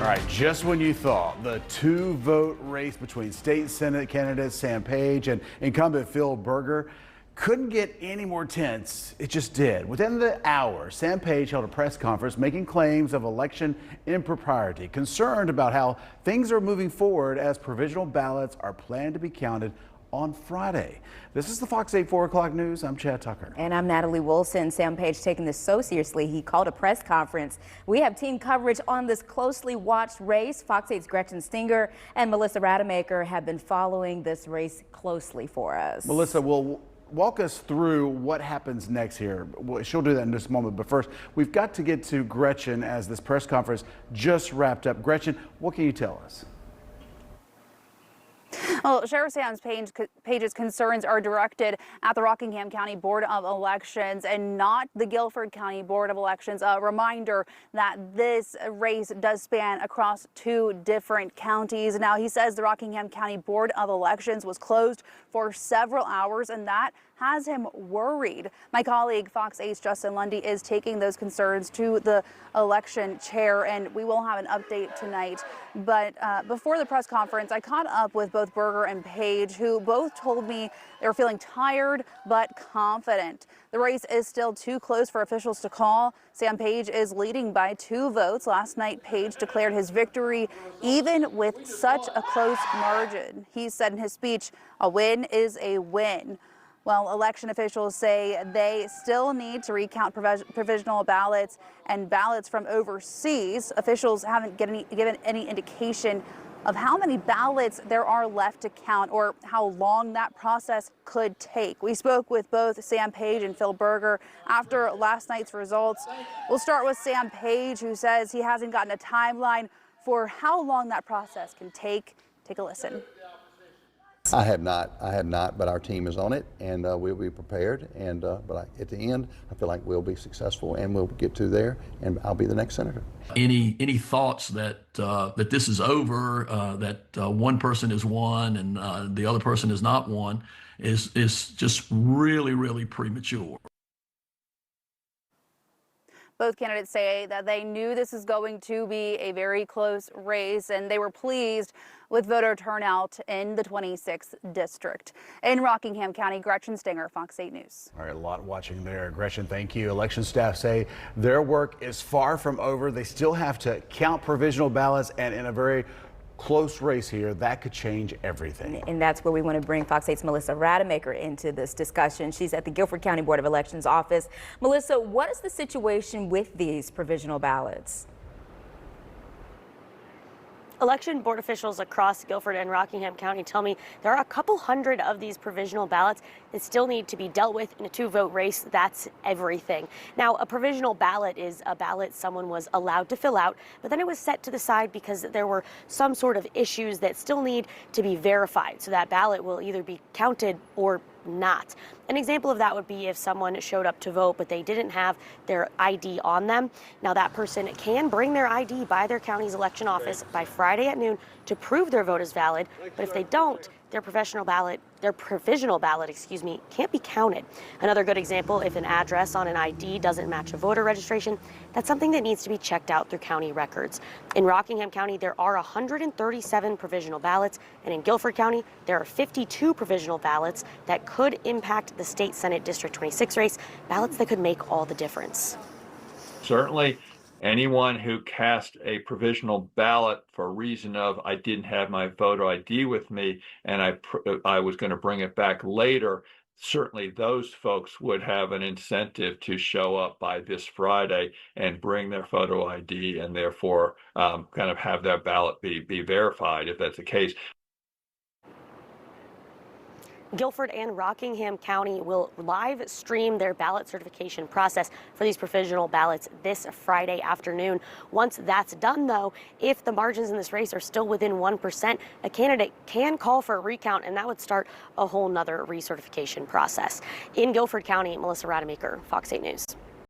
All right, just when you thought the two-vote race between state Senate candidate Sam Page and incumbent Phil Berger couldn't get any more tense, it just did. Within the hour, Sam Page held a press conference making claims of election impropriety, concerned about how things are moving forward as provisional ballots are planned to be counted on Friday. This is the Fox 8 4 o'clock news. I'm Chad Tucker. And I'm Natalie Wilson. Sam Page taking this so seriously, he called a press conference. We have team coverage on this closely watched race. Fox 8's Gretchen Stinger and Melissa Rademacher have been following this race closely for us. Melissa will walk us through what happens next here. She'll do that in just a moment. But first, we've got to get to Gretchen as this press conference just wrapped up. Gretchen, what can you tell us? Well, Sheriff Sam Page's concerns are directed at the Rockingham County Board of Elections and not the Guilford County Board of Elections. A reminder that this race does span across two different counties. Now, he says the Rockingham County Board of Elections was closed for several hours, and that has him worried. My colleague Fox 8's Justin Lundy is taking those concerns to the election chair, and we will have an update tonight. But before the press conference, I caught up with both Berger and Page, who both told me they're feeling tired but confident. The race is still too close for officials to call. Sam Page is leading by 2 votes. Last night, Page declared his victory even with such a close margin. He said in his speech, "A win is a win." Well, election officials say they still need to recount provisional ballots and ballots from overseas. Officials haven't given any indication of how many ballots there are left to count or how long that process could take. We spoke with both Sam Page and Phil Berger after last night's results. We'll start with Sam Page, who says he hasn't gotten a timeline for how long that process can take. Take a listen. I have not, but our team is on it, and we'll be prepared. And but at the end, I feel like we'll be successful, and we'll get to there, and I'll be the next senator. Any thoughts that that this is over, that one person is won and the other person is not won, is just really premature. Both candidates say that they knew this is going to be a very close race, and they were pleased with voter turnout in the 26th district. In Rockingham County, Gretchen Stinger, Fox 8 News. All right, a lot watching there. Gretchen, thank you. Election staff say their work is far from over. They still have to count provisional ballots, and in a very close race here, that could change everything. And that's where we want to bring Fox 8's Melissa Rademacher into this discussion. She's at the Guilford County Board of Elections office. Melissa, what is the situation with these provisional ballots? Election board officials across Guilford and Rockingham County tell me there are a couple hundred of these provisional ballots that still need to be dealt with in a 2-vote race. That's everything. Now, a provisional ballot is a ballot someone was allowed to fill out, but then it was set to the side because there were some sort of issues that still need to be verified. So that ballot will either be counted or not. An example of that would be if someone showed up to vote, but they didn't have their ID on them. Now that person can bring their ID by their county's election office by Friday at noon to prove their vote is valid. But if they don't, their provisional ballot, can't be counted. Another good example, if an address on an ID doesn't match a voter registration, that's something that needs to be checked out through county records. In Rockingham County, there are 137 provisional ballots, and in Guilford County, there are 52 provisional ballots that could impact the state Senate District 26 race, ballots that could make all the difference. Certainly, anyone who cast a provisional ballot for a reason of I didn't have my voter ID with me and I was going to bring it back later, certainly those folks would have an incentive to show up by this Friday and bring their photo ID and therefore kind of have their ballot be verified if that's the case. Guilford and Rockingham County will live stream their ballot certification process for these provisional ballots this Friday afternoon. Once that's done, though, if the margins in this race are still within 1%, a candidate can call for a recount, and that would start a whole nother recertification process. In Guilford County, Melissa Rademacher, Fox 8 News.